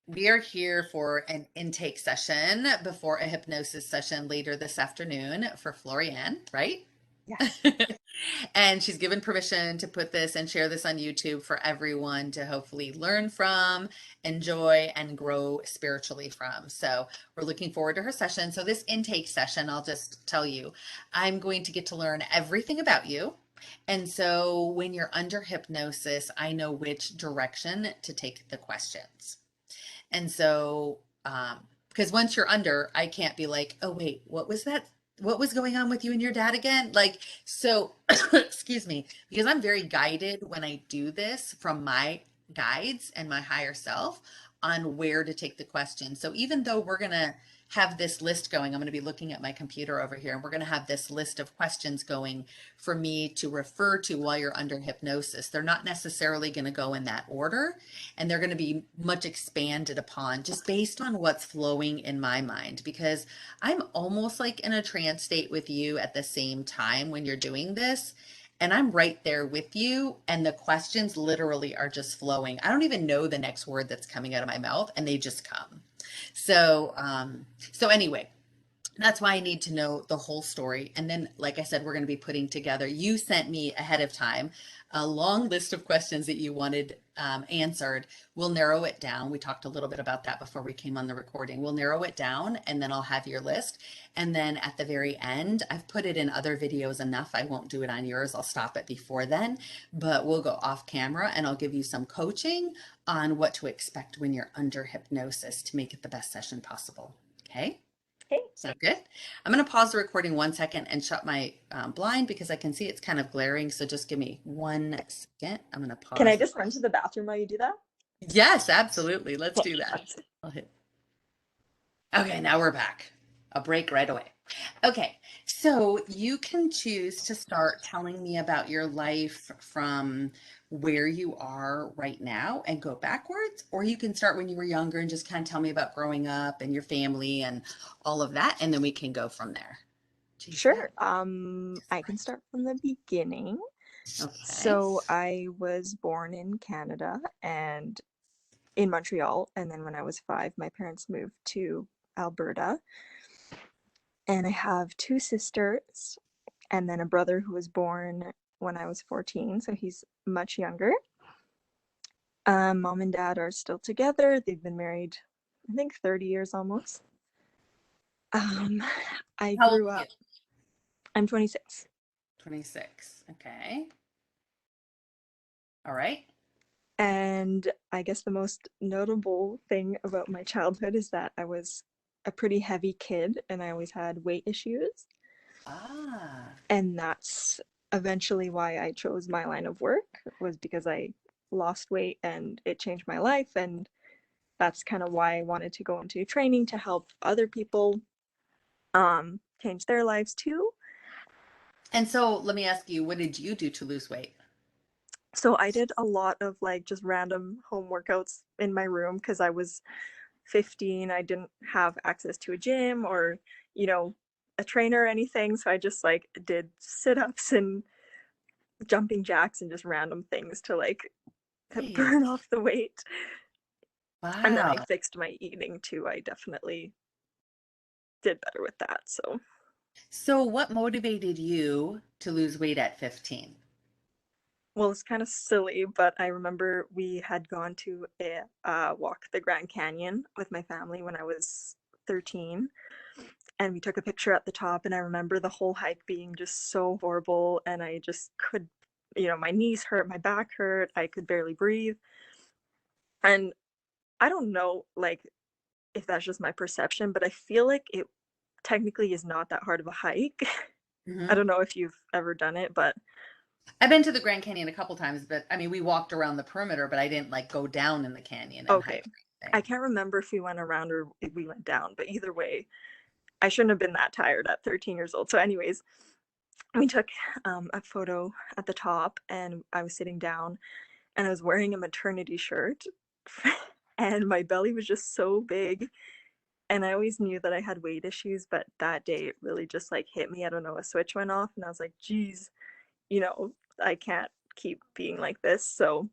We are here for an intake session before a hypnosis session later this afternoon for Florianne, right? Yes. And she's given permission to put this and share this on YouTube for everyone to hopefully learn from, enjoy, and grow spiritually from. So we're looking forward to her session. So this intake session, I'll just tell you, I'm going to get to learn everything about you. And so when you're under hypnosis, I know which direction to take the questions. And so, because once you're under, I can't be like, oh, wait, what was that? What was going on with you and your dad again? Like, so, excuse me, because I'm very guided when I do this from my guides and my higher self on where to take the question. So even though we're going to have this list going, I'm going to be looking at my computer over here, and we're going to have this list of questions going for me to refer to while you're under hypnosis. They're not necessarily going to go in that order, and they're going to be much expanded upon just based on what's flowing in my mind, because I'm almost like in a trance state with you at the same time when you're doing this, and I'm right there with you, and the questions literally are just flowing. I don't even know the next word that's coming out of my mouth, and they just come. So anyway, that's why I need to know the whole story. And then, like I said, we're going to be putting together, you sent me ahead of time a long list of questions that you wanted answered. We'll narrow it down. We talked a little bit about that before we came on the recording. We'll narrow it down, and then I'll have your list. And then at the very end, I've put it in other videos enough. I won't do it on yours. I'll stop it before then, but we'll go off camera and I'll give you some coaching on what to expect when you're under hypnosis to make it the best session possible. Okay. Okay. Sound good? I'm going to pause the recording 1 second and shut my blind because I can see it's kind of glaring. So just give me 1 second. I'm going to Can I pause. just run to the bathroom while you do that? Yes, absolutely. Let's Okay. do that. I'll hit. Okay, now we're back. A break right away. Okay, so you can choose to start telling me about your life from where you are right now and go backwards, or you can start when you were younger and just kind of tell me about growing up and your family and all of that, and then we can go from there. Geez, that Sure. I can start from the beginning. okay. So I was born in Canada and in Montreal, and then when I was 5, my parents moved to Alberta. And I have two sisters and then a brother who was born when I was 14, so he's much younger. Mom and dad are still together. They've been married, I think, 30 years almost. Um, I How old grew are you? up, I'm 26. 26. Okay. All right. And I guess the most notable thing about my childhood is that I was a pretty heavy kid and I always had weight issues. Ah, And that's eventually why I chose my line of work, was because I lost weight and it changed my life. And that's kind of why I wanted to go into training to help other people change their lives too. and so let me ask you, what did you do to lose weight? So I did a lot of like just random home workouts in my room because I was 15. I didn't have access to a gym or, you know, a trainer or anything. So I just like did sit ups and jumping jacks and just random things to like burn Nice. off the weight. And then I Wow. fixed my eating too. I definitely did better with that. So, So what motivated you to lose weight at 15? well, it's kind of silly, but I remember we had gone to a walk the Grand Canyon with my family when I was 13, and we took a picture at the top. And I remember the whole hike being just so horrible, and I just could, my knees hurt, my back hurt, I could barely breathe. And I don't know, like, if that's just my perception, but I feel like it technically is not that hard of a hike. I Hmm. don't know if you've ever done it, but I've been to the Grand Canyon a couple times, but I mean, we walked around the perimeter, but I didn't like go down in the canyon and okay. hike or I anything. can't remember if we went around or if we went down, but either way, I shouldn't have been that tired at 13 years old. So, anyways, we took a photo at the top, and I was sitting down, and I was wearing a maternity shirt, and my belly was just so big. And I always knew that I had weight issues, but that day it really just like hit me. I don't know, a switch went off, and I was like, geez, you know, I can't keep being like this. So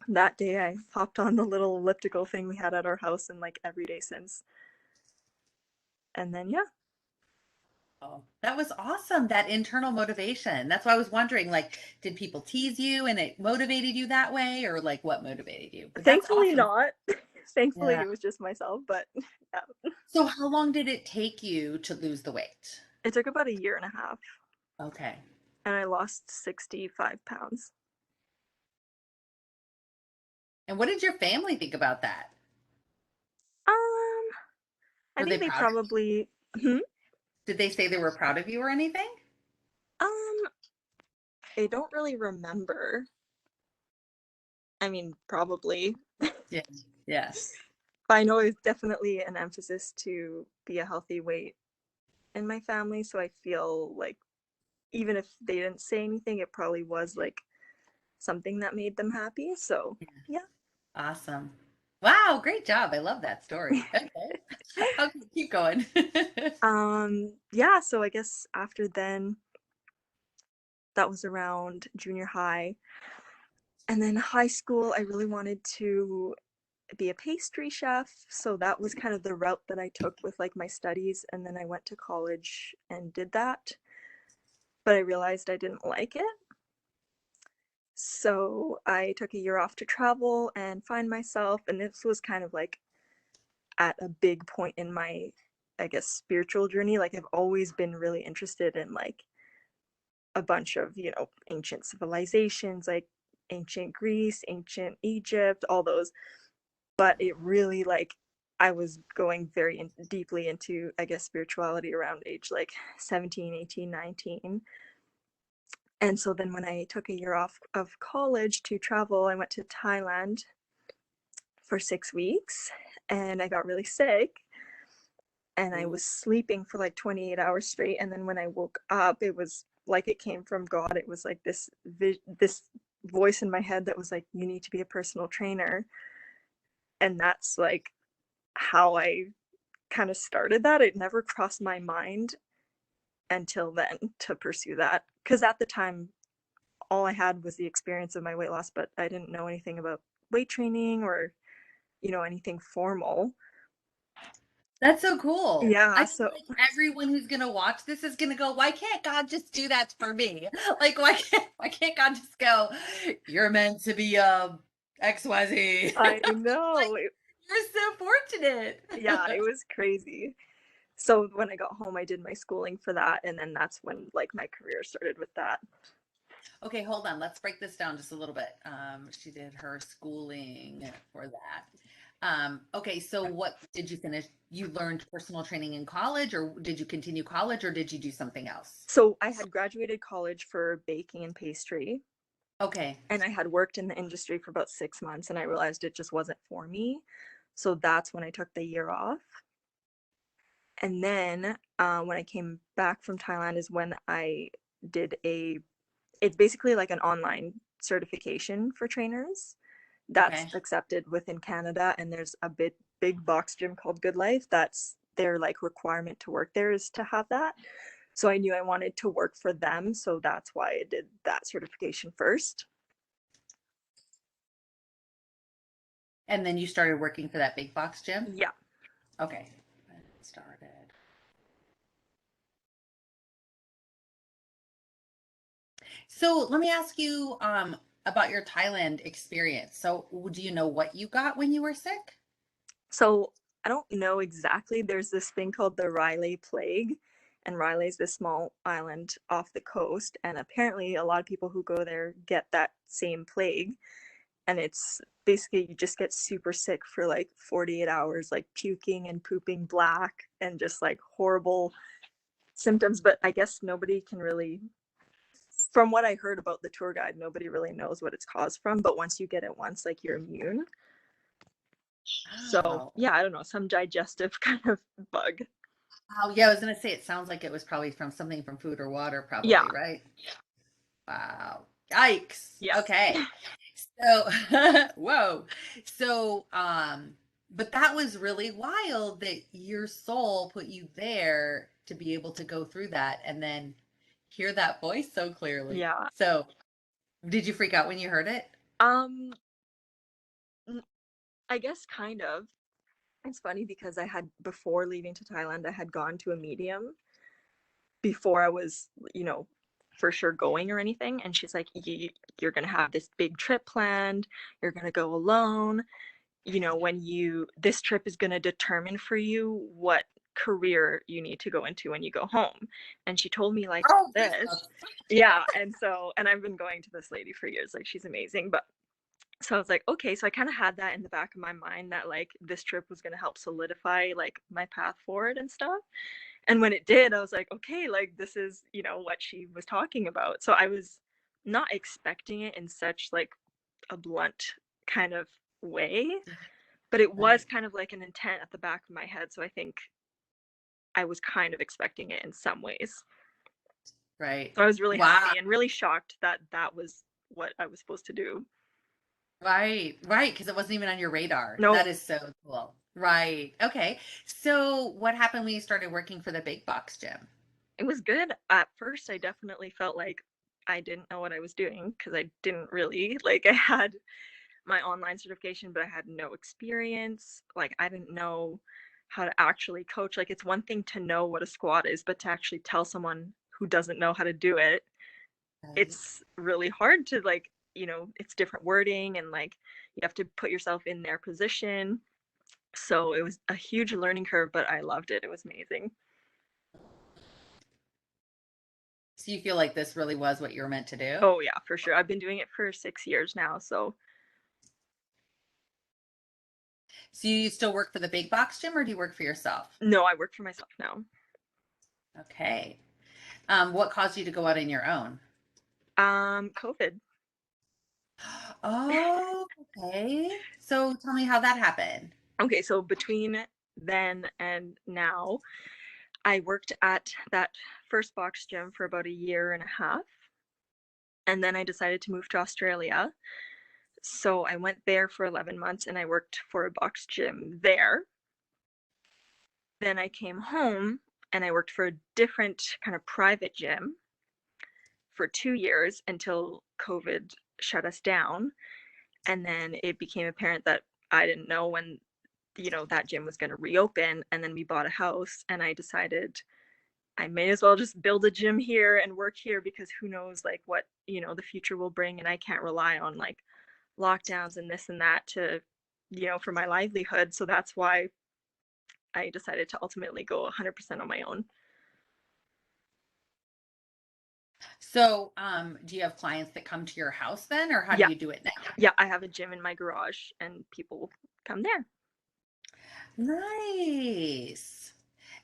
That day I hopped on the little elliptical thing we had at our house and like every day since. And then yeah. Oh, that was awesome. That internal motivation. That's why I was wondering, like, did people tease you and it motivated you that way, or like what motivated you? But that's Thankfully awesome. not. Thankfully Yeah. it was just myself, but yeah. So how long did it take you to lose the weight? It took about a year and a half Okay. and I lost 65 pounds. And what did your family think about that? Um, I Were they think they proud of you? probably, hmm? Did they say they were proud of you or anything? um, I don't really remember. I mean, probably. Yeah. Yeah. But I know it's definitely an emphasis to be a healthy weight in my family, so I feel like even if they didn't say anything, it probably was like something that made them happy. So, yeah. Awesome. Wow, great job. I love that story. Okay. Okay, keep going. Yeah, so I guess after then, that was around junior high. And then high school, I really wanted to be a pastry chef, so that was kind of the route that I took with like my studies, and then I went to college and did that, but I realized I didn't like it. So I took a year off to travel and find myself, and this was kind of like at a big point in my, I guess, spiritual journey. Like I've always been really interested in like a bunch of, ancient civilizations, like ancient Greece, ancient Egypt, all those. But it really like I was going very deeply into, I guess, spirituality around age like 17, 18, 19. And so then when I took a year off of college to travel, I went to Thailand for 6 weeks and I got really sick and I Ooh. was sleeping for like 28 hours straight. And then when I woke up, it was like it came from God. It was like this voice in my head that was like, you need to be a personal trainer. And that's like how I kind of started that. It never crossed my mind until then to pursue that. Because at the time, all I had was the experience of my weight loss, but I didn't know anything about weight training or, anything formal. That's so cool. Yeah, I feel so like everyone who's gonna watch this is gonna go, why can't God just do that for me? Like, why can't God just go, you're meant to be XYZ? I Like, know. you're so fortunate. Yeah, it was crazy. So when I got home, I did my schooling for that, and then that's when like my career started with that. Okay, hold on. Let's break this down just a little bit. She did her schooling for that. Okay, so what did you finish? You learned personal training in college, or did you continue college, or did you do something else? So I had graduated college for baking and pastry, Okay, and I had worked in the industry for about 6 months, and I realized it just wasn't for me. So that's when I took the year off. And then when I came back from Thailand is when I did it's basically like an online certification for trainers that's okay. accepted within Canada. And there's a big box gym called Good Life. That's their like requirement to work there is to have that. So I knew I wanted to work for them. So that's why I did that certification first. And then you started working for that big box gym? Yeah. Okay. Started. So let me ask you about your Thailand experience. So do you know what you got when you were sick? So I don't know exactly. There's this thing called the Riley Plague, and Riley's this small island off the coast, and apparently a lot of people who go there get that same plague, and it's basically you just get super sick for like 48 hours, like puking and pooping black and just like horrible symptoms. But I guess nobody can really, from what I heard about the tour guide, nobody really knows what it's caused from. But once you get it once, like you're immune. So Oh. yeah, I don't know, some digestive kind of bug. Oh, yeah, I was gonna say it sounds like it was probably from something from food or water, Yeah. probably, right? Wow. Yikes. Yes. Okay. So, whoa. So, but that was really wild that your soul put you there to be able to go through that and then hear that voice so clearly. Yeah. So, did you freak out when you heard it? Um, I guess kind of. It's funny because I had, before leaving to Thailand, I had gone to a medium before I was, for sure going or anything. And she's like, you're going to have this big trip planned. You're going to go alone. This trip is going to determine for you what career you need to go into when you go home. And she told me like Oh, this. Jesus. Yeah. And I've been going to this lady for years. Like, she's amazing. But so I was like, okay, so I kind of had that in the back of my mind that like this trip was going to help solidify like my path forward and stuff. And when it did, I was like, okay, like this is, what she was talking about. So I was not expecting it in such like a blunt kind of way, but it was Right. kind of like an intent at the back of my head. So I think I was kind of expecting it in some ways. Right. So I was really Wow. happy and really shocked that that was what I was supposed to do. Right. Right. Because it wasn't even on your radar. No, That is so cool. Right. Okay. So what happened when you started working for the big box gym? it was good. At first, I definitely felt like I didn't know what I was doing because I didn't really like, I had my online certification, but I had no experience. Like, I didn't know how to actually coach. Like, it's one thing to know what a squat is, but to actually tell someone who doesn't know how to do it, Right. it's really hard to like, it's different wording and like you have to put yourself in their position. So it was a huge learning curve, but I loved it. It was amazing. So you feel like this really was what you were meant to do? Oh yeah, for sure. I've been doing it for 6 years now. So So you still work for the big box gym or do you work for yourself? no, I work for myself now. Okay. What caused you to go out on your own? COVID. Oh, okay. So tell me how that happened. Okay, so between then and now, I worked at that first box gym for about a year and a half. And then I decided to move to Australia. So I went there for 11 months and I worked for a box gym there. Then I came home and I worked for a different kind of private gym for 2 years until COVID shut us down. And then it became apparent that I didn't know when, that gym was going to reopen. And then we bought a house and I decided I may as well just build a gym here and work here because who knows like what, the future will bring, and I can't rely on like lockdowns and this and that to, for my livelihood. So that's why I decided to ultimately go 100% on my own. So, do you have clients that come to your house then, or how do Yeah. you do it now? Yeah, I have a gym in my garage and people come there. Nice.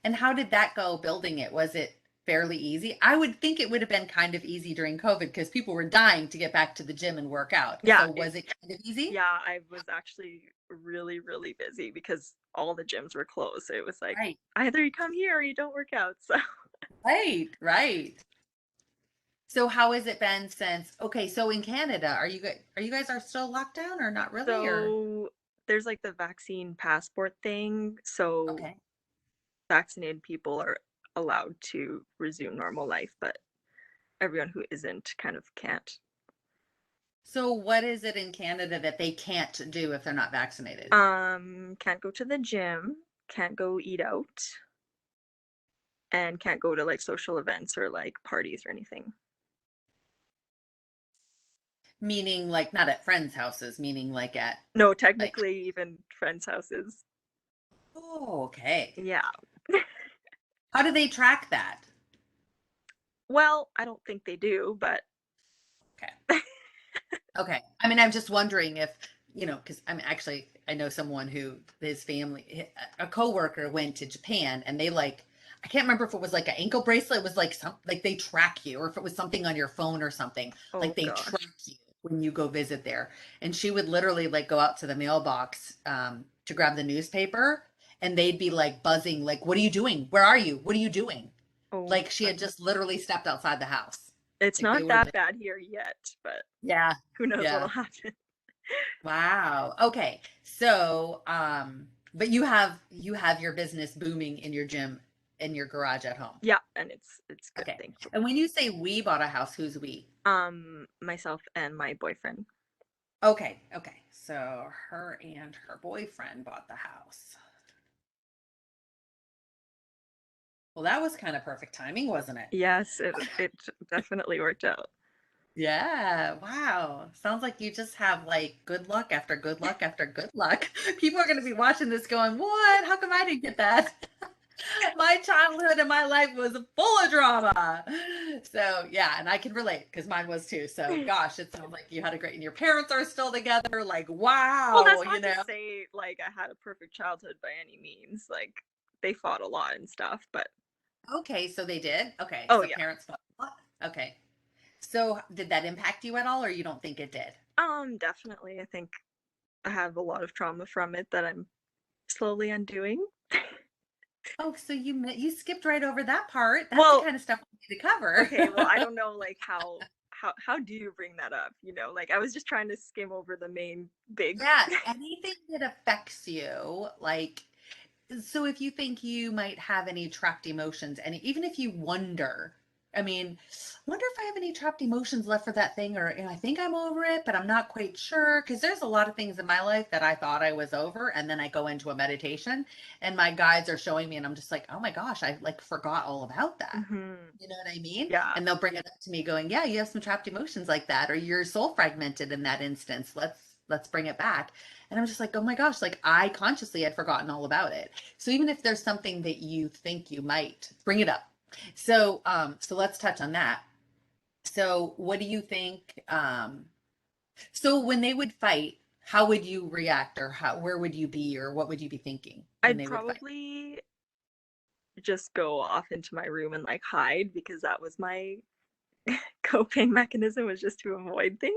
And how did that go building it? Was it fairly easy? I would think it would have been kind of easy during COVID because people were dying to get back to the gym and work out. Yeah, So was it kind of easy? yeah, I was actually really, really busy because all the gyms were closed. So it was like Right. either you come here or you don't work out. So Right, right. So how has it been since, okay, so in Canada, are you guys are still locked down or not really or so there's like the vaccine passport thing. So okay. vaccinated people are allowed to resume normal life, but everyone who isn't kind of can't. So what is it in Canada that they can't do if they're not vaccinated? Can't go to the gym, can't go eat out, and can't go to like social events or like parties or anything. Meaning like not at friends' houses, meaning like at No, like, technically even friends' houses. oh, okay. Yeah. How do they track that? Well, I don't think they do, but Okay. Okay. I mean, I'm just wondering if, because I'm actually, I know someone who his family, a coworker went to Japan and they like, I can't remember if it was like an ankle bracelet. It was like like they track you, or if it was something on your phone or something, like oh they track gosh. you when you go visit there. And she would literally like go out to the mailbox to grab the newspaper and they'd be like buzzing, like, what are you doing? Where are you? What are you doing? Oh Like she my. had just literally stepped outside the house. It's Like they not would have that been, bad here yet, but yeah, who knows what'll yeah. happen. Wow. Okay. So, but you have your business booming in your gym in your garage at home. Yeah, and it's good, Okay. thankfully. And when you say we bought a house, who's we? Myself and my boyfriend. Okay, okay. So her and her boyfriend bought the house. Well, that was kind of perfect timing, wasn't it? Yes, it definitely worked out. Yeah, wow. Sounds like you just have like good luck after good luck after good luck. People are going to be watching this going, "What? How come I didn't get that?" My childhood and my life was full of drama. So, yeah, and I can relate because mine was too. So, gosh, it sounds like you had a great, and your parents are still together. Like, Well, wow, that's you not to know. say like I had a perfect childhood by any means. Like they fought a lot and stuff, but Okay, so they did. Okay, oh so yeah. parents fought a lot. Okay. So, did that impact you at all, or you don't think it did? Definitely. I think I have a lot of trauma from it that I'm slowly undoing. Oh, so you skipped right over that part. That's the Well, kind of stuff we need to cover. okay, well, I don't know like how do you bring that up, you know? Like I was just trying to skim over the main big. Yeah, anything that affects you, like, so if you think you might have any trapped emotions, and even if you wonder, I mean, wonder if I have any trapped emotions left for that thing, or I think I'm over it, but I'm not quite sure. Because there's a lot of things in my life that I thought I was over, and then I go into a meditation, and my guides are showing me, and I'm just like, oh my gosh, I like forgot all about that. Mhm. You know what I mean? Yeah. And they'll bring it up to me, going, yeah, you have some trapped emotions like that, or you're soul fragmented in that instance. Let's bring it back. And I'm just like, oh my gosh, like I consciously had forgotten all about it. So even if there's something that you think you might, bring it up. So let's touch on that. So what do you think? So when they would fight, how would you react, or where would you be, or what would you be thinking when I'd they would fight? probably just go off into my room and like hide because that was my coping mechanism was just to avoid things.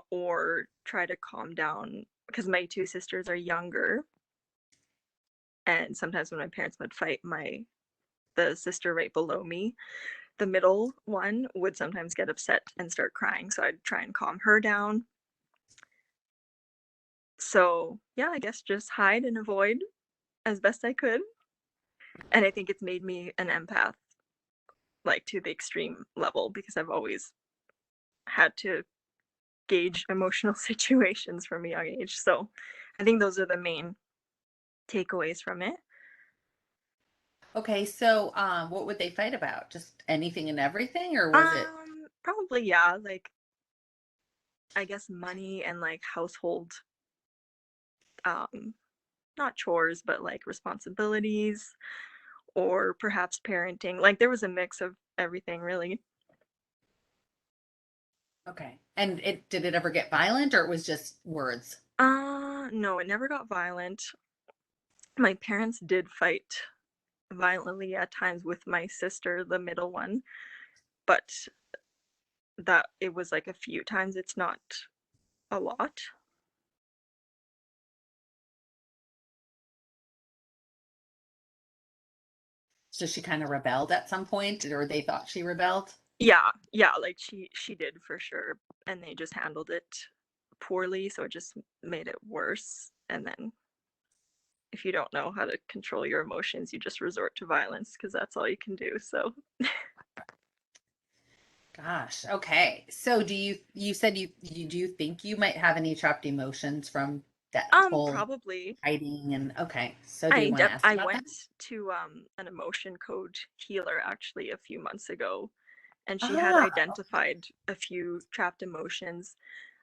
Or try to calm down because my two sisters are younger, and sometimes when my parents would fight, the sister right below me, the middle one, would sometimes get upset and start crying, so I'd try and calm her down. So, yeah, I guess just hide and avoid as best I could. And I think it's made me an empath, like to the extreme level, because I've always had to gauge emotional situations from a young age. So I think those are the main takeaways from it. Okay, so what would they fight about? Just anything and everything, or was it Probably yeah, like I guess money and like household, um, not chores, but like responsibilities or perhaps parenting. Like there was a mix of everything really. okay? And it did it ever get violent, or it was just words? No, it never got violent. My parents did fight violently at times with my sister, the middle one, but that it was like a few times, it's not a lot. So she kind of rebelled at some point, or they thought she rebelled? Yeah, yeah, like she did for sure, and they just handled it poorly, so it just made it worse. And then if you don't know how to control your emotions, you just resort to violence because that's all you can do. So, Gosh, okay. So you said you do you think you might have any trapped emotions from that whole probably fighting, and okay. So do you want to ask I about that? went to an emotion code healer actually a few months ago, and she had Ah, identified a few trapped emotions.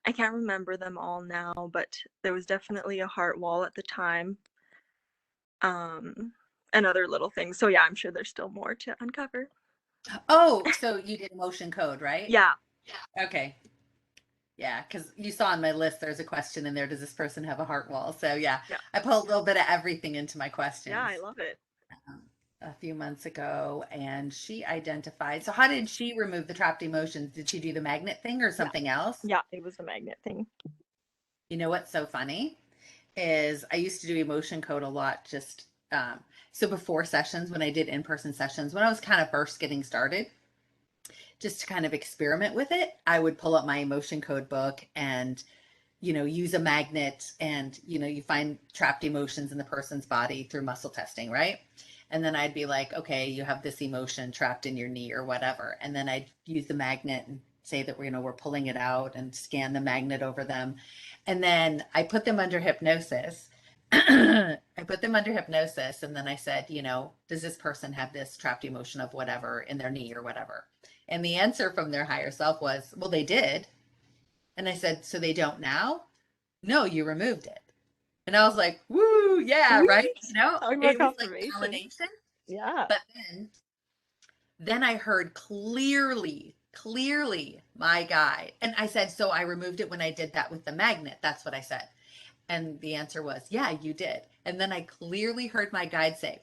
I can't remember them all now, but there was definitely a heart wall at the time, um, and other little things. So yeah, I'm sure there's still more to uncover. oh, so you did emotion code, right? Yeah, Okay. Yeah, because you saw on my list there's a question in there. Does this person have a heart wall? So yeah, yeah, I put a little bit of everything into my yeah. questions I love it. um, a few months ago, and she identified. So how did she remove the trapped emotions? Did she do the magnet thing or Yeah, something else? yeah. It was a magnet thing. You know what's so funny is I used to do emotion code a lot. Just so before sessions, when I did in-person sessions, when I was kind of first getting started, just to kind of experiment with it, I would pull up my emotion code book and use a magnet, and you find trapped emotions in the person's body through muscle testing, right? And then I'd be like, okay, you have this emotion trapped in your knee or whatever, and then I'd use the magnet and say that we're pulling it out and scan the magnet over them. And then I put them under hypnosis. I put them under hypnosis, and then I said, does this person have this trapped emotion of whatever in their knee or whatever? And the answer from their higher self was, well, they did. And I said, so they don't now? No, you removed it. And I was like, woo, yeah, Sweet. right? Talking about It was like confirmation. validation. Yeah. But then I heard clearly my guide. And I said, so I removed it when I did that with the magnet. That's what I said. And the answer was, yeah, you did. And then I clearly heard my guide say,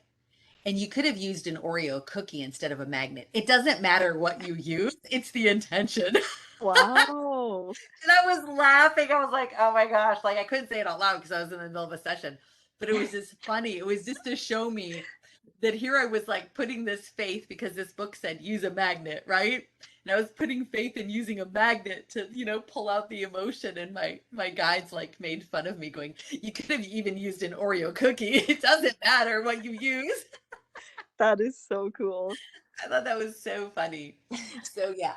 and you could have used an Oreo cookie instead of a magnet. It doesn't matter what you use, it's the intention. Wow. And I was laughing. I was like, oh my gosh. Like I couldn't say it out loud because I was in the middle of a session. But it was just funny. It was just to show me that here I was like putting this faith because this book said use a magnet, right? And I was putting faith in using a magnet to, pull out the emotion. And my guides like made fun of me going, you could have even used an Oreo cookie. It doesn't matter what you use. That is so cool. I thought that was so funny. So yeah.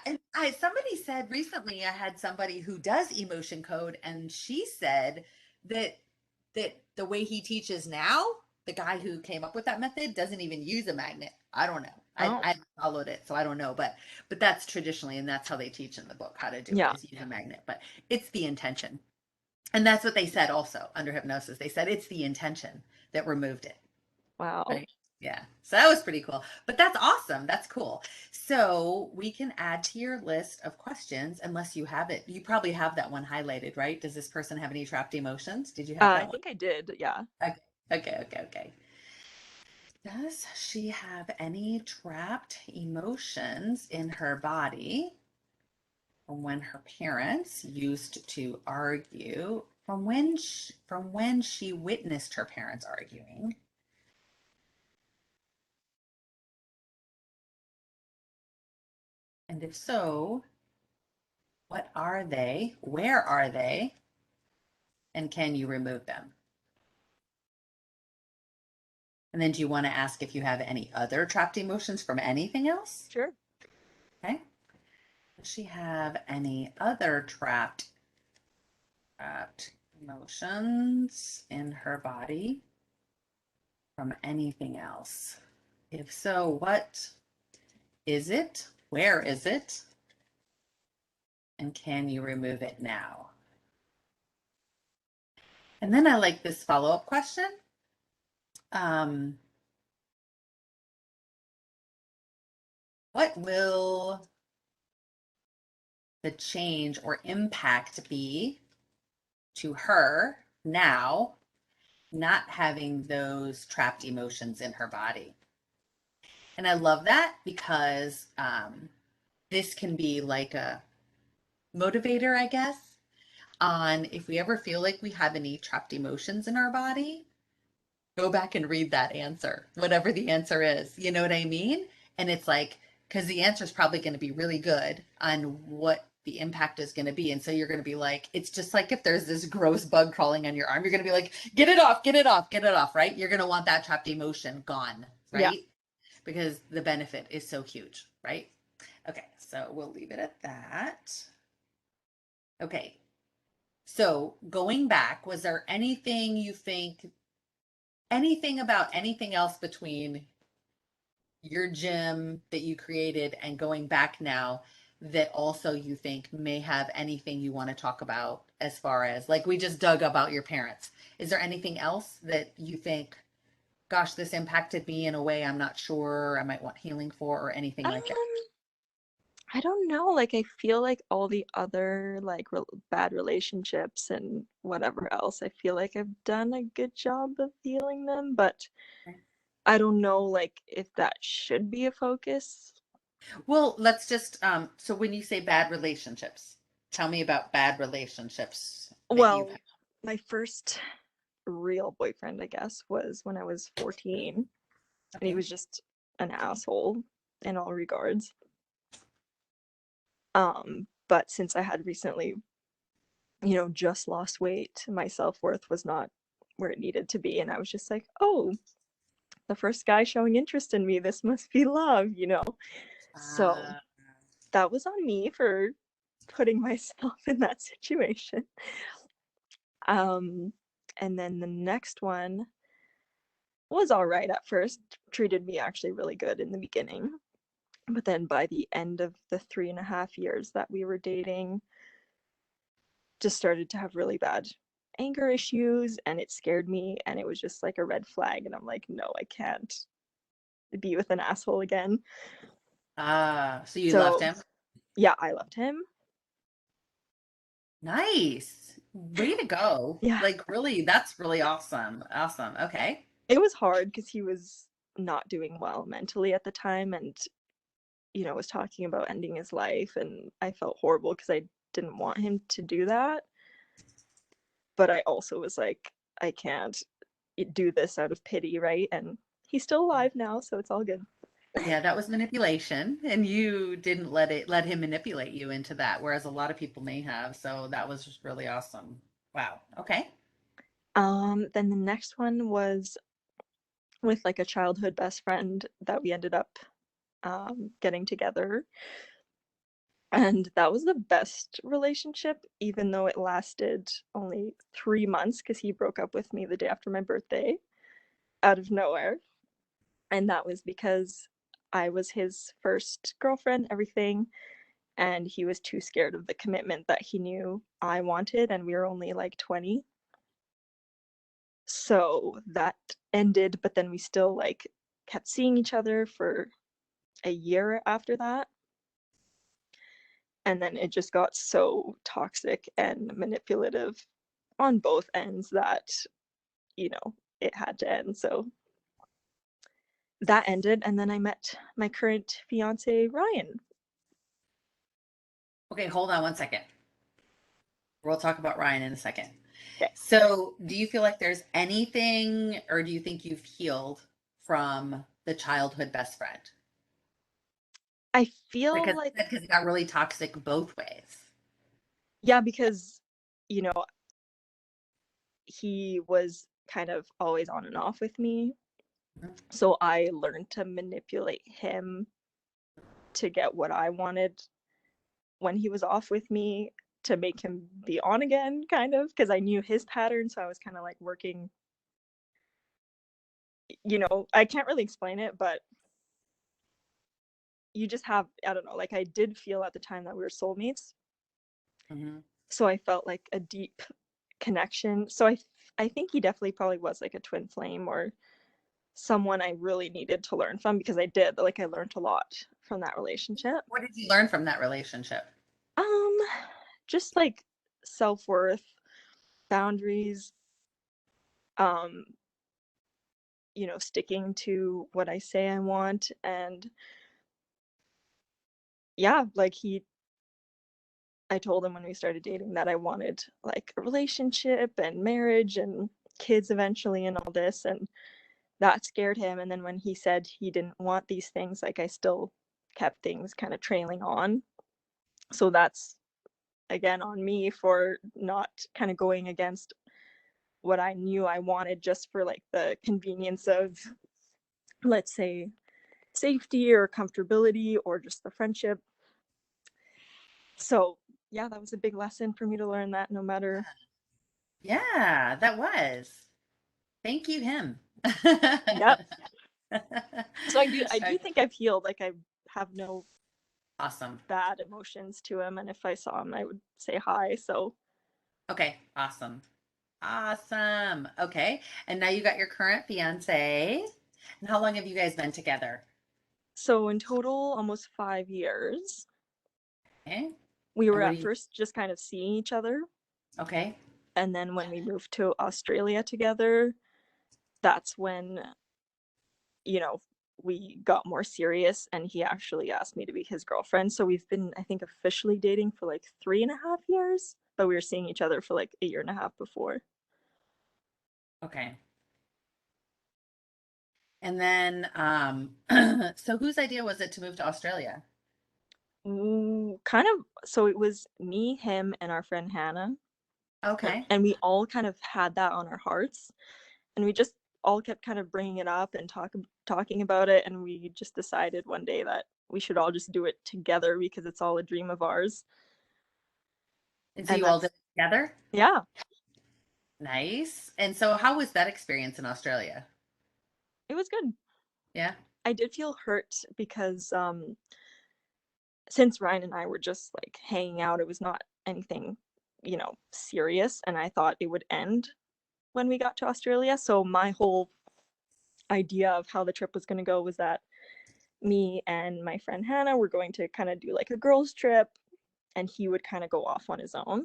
And somebody said recently I had somebody who does emotion code, and she said that the way he teaches now, the guy who came up with that method doesn't even use a magnet. I don't know. Oh, I followed it, so I don't know, but that's traditionally, and that's how they teach in the book how to do it yeah. is use a magnet. But it's the intention, and that's what they said also under hypnosis. They said it's the intention that removed it. Wow. Right. Yeah. So that was pretty cool. But that's awesome. That's cool. So we can add to your list of questions unless you have it. You probably have that one highlighted, right? Does this person have any trapped emotions? Did you have I that one? think I did. Yeah. Okay. Okay. Does she have any trapped emotions in her body from when her parents used to argue, from when she witnessed her parents arguing? And if so, what are they? Where are they? And can you remove them? And then do you want to ask if you have any other trapped emotions from anything else? Sure. Okay. Does she have any other trapped emotions in her body from anything else? If so, what is it? Where is it? And can you remove it now? And then I like this follow-up question. Um, what will the change or impact be to her now not having those trapped emotions in her body? And I love that because this can be like a motivator, I guess, on if we ever feel like we have any trapped emotions in our body, go back and read that answer, whatever the answer is. You know what I mean? And it's like, because the answer is probably going to be really good on what the impact is going to be. And so you're going to be like, it's just like if there's this gross bug crawling on your arm, you're going to be like, get it off, get it off, get it off, right? You're going to want that trapped emotion gone, Yeah. right? Because the benefit is so huge, right? Okay, so we'll leave it at that. Okay, so going back, was there anything you think, anything about anything else between your gym that you created and going back now that also you think may have anything you want to talk about as far as like we just dug about your parents? Is there anything else that you think, gosh, this impacted me in a way I'm not sure I might want healing for or anything Um, like that? I don't know. Like, I feel like all the other like bad relationships and whatever else, I feel like I've done a good job of healing them, but I don't know like if that should be a focus. Well, let's just so when you say bad relationships, tell me about bad relationships that you've Well, had. my first real boyfriend, I guess, was when I was 14, and he Okay. was just an asshole in all regards. But since I had recently, just lost weight, my self-worth was not where it needed to be, and I was just like, "Oh, the first guy showing interest in me, this must be love." So, Uh, that was on me for putting myself in that situation. Um, and then the next one was all right at first, treated me actually really good in the beginning. But then by the end of the 3.5 years that we were dating, just started to have really bad anger issues and it scared me and it was just like a red flag. And I'm like, no, I can't be with an asshole again. Ah, so you left So him? yeah, I loved him. Nice. Way to go. Yeah, Like really, that's really awesome. Awesome. Okay. it was hard because he was not doing well mentally at the time and was talking about ending his life and I felt horrible because I didn't want him to do that, but I also was like, I can't do this out of pity, right? And he's still alive now, so it's all good. Yeah, that was manipulation, and you didn't let him manipulate you into that, whereas a lot of people may have. So that was just really awesome. Wow. Okay. Then the next one was with like a childhood best friend that we ended up getting together. And that was the best relationship, even though it lasted only 3 months because he broke up with me the day after my birthday out of nowhere. And that was because I was his first girlfriend, everything. And he was too scared of the commitment that he knew I wanted. And we were only like 20. So that ended, but then we still like kept seeing each other for a year after that. And then it just got so toxic and manipulative on both ends that, it had to end. So that ended. And then I met my current fiance, Ryan. Okay, hold on one second. We'll talk about Ryan in a second. Okay. So, do you feel like there's anything, or do you think you've healed from the childhood best friend? I feel Because like, it got really toxic both ways. yeah, because, you know, he was kind of always on and off with me. So I learned to manipulate him to get what I wanted when he was off with me to make him be on again, kind of, because I knew his pattern. So I was kind of like working, I can't really explain it, but you just have, I don't know, like I did feel at the time that we were soulmates. Mm-hmm. So I felt like a deep connection. So I think he definitely probably was like a twin flame or someone I really needed to learn from because I did. Like I learned a lot from that relationship. What did you learn from that relationship? Um, just like self-worth, boundaries, um, sticking to what I say I want. And yeah, like I told him when we started dating that I wanted like a relationship and marriage and kids eventually and all this. And that scared him. And then when he said he didn't want these things, like I still kept things kind of trailing on. So that's again on me for not kind of going against what I knew I wanted just for like the convenience of, let's say, safety or comfortability or just the friendship. So, yeah, that was a big lesson for me to learn that no matter. Yeah, that was. Thank you, him. Yep. So I do Okay, think I've healed. Like I have no awesome. bad emotions to him, and if I saw him, I would say hi. So, Okay, awesome. Awesome. Okay. And now you got your current fiance. And how long have you guys been together? so in total, almost 5 years. Okay. We And were what do at you, first just kind of seeing each other, okay. and then when we moved to Australia together, that's when you know, we got more serious and he actually asked me to be his girlfriend. So we've been, I think, officially dating for like 3.5 years, but we were seeing each other for like a year and a half before. Okay. And then, so whose idea was it to move to Australia? Kind of, so it was me, him, and our friend Hannah. Okay. And we all kind of had that on our hearts. And we just all kept kind of bringing it up and talking about it, and we just decided one day that we should all just do it together because it's all a dream of ours. And so And you all did that's, it together? yeah, Nice. And so how was that experience in Australia? it was good. Yeah. I did feel hurt because since Ryan and I were just like hanging out, it was not anything, serious, and I thought it would end when we got to Australia. So my whole idea of how the trip was going to go was that me and my friend Hannah were going to kind of do like a girls' trip, and he would kind of go off on his own.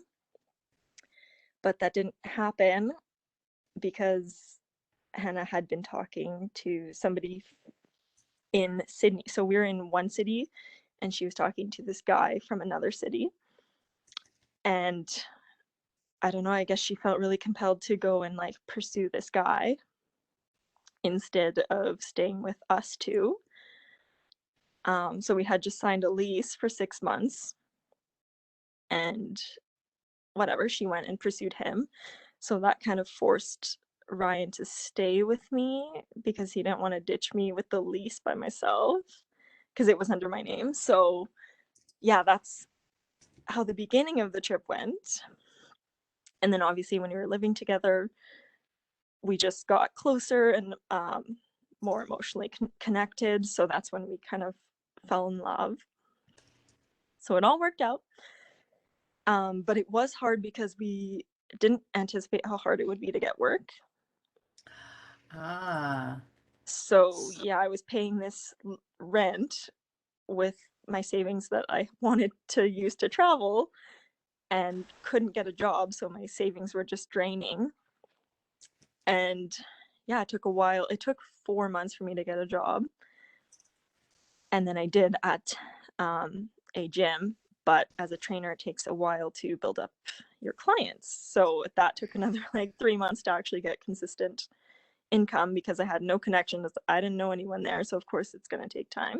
But that didn't happen because Hannah had been talking to somebody in Sydney. So we were in one city, and she was talking to this guy from another city. And I don't know, I guess she felt really compelled to go and like pursue this guy instead of staying with us two. So we had just signed a lease for 6 months, and whatever, she went and pursued him. So that kind of forced Ryan to stay with me because he didn't want to ditch me with the lease by myself because it was under my name. So yeah, that's how the beginning of the trip went. And then obviously when we were living together, we just got closer and more emotionally connected. So that's when we kind of fell in love. So it all worked out. But it was hard because we didn't anticipate how hard it would be to get work. Ah. So yeah, I was paying this rent with my savings that I wanted to use to travel and couldn't get a job. So my savings were just draining. And yeah, it took a while. It took 4 months for me to get a job. And then I did at a gym. But as a trainer, it takes a while to build up your clients. So that took another like 3 months to actually get consistent income because I had no connections. I didn't know anyone there. So, of course, it's going to take time.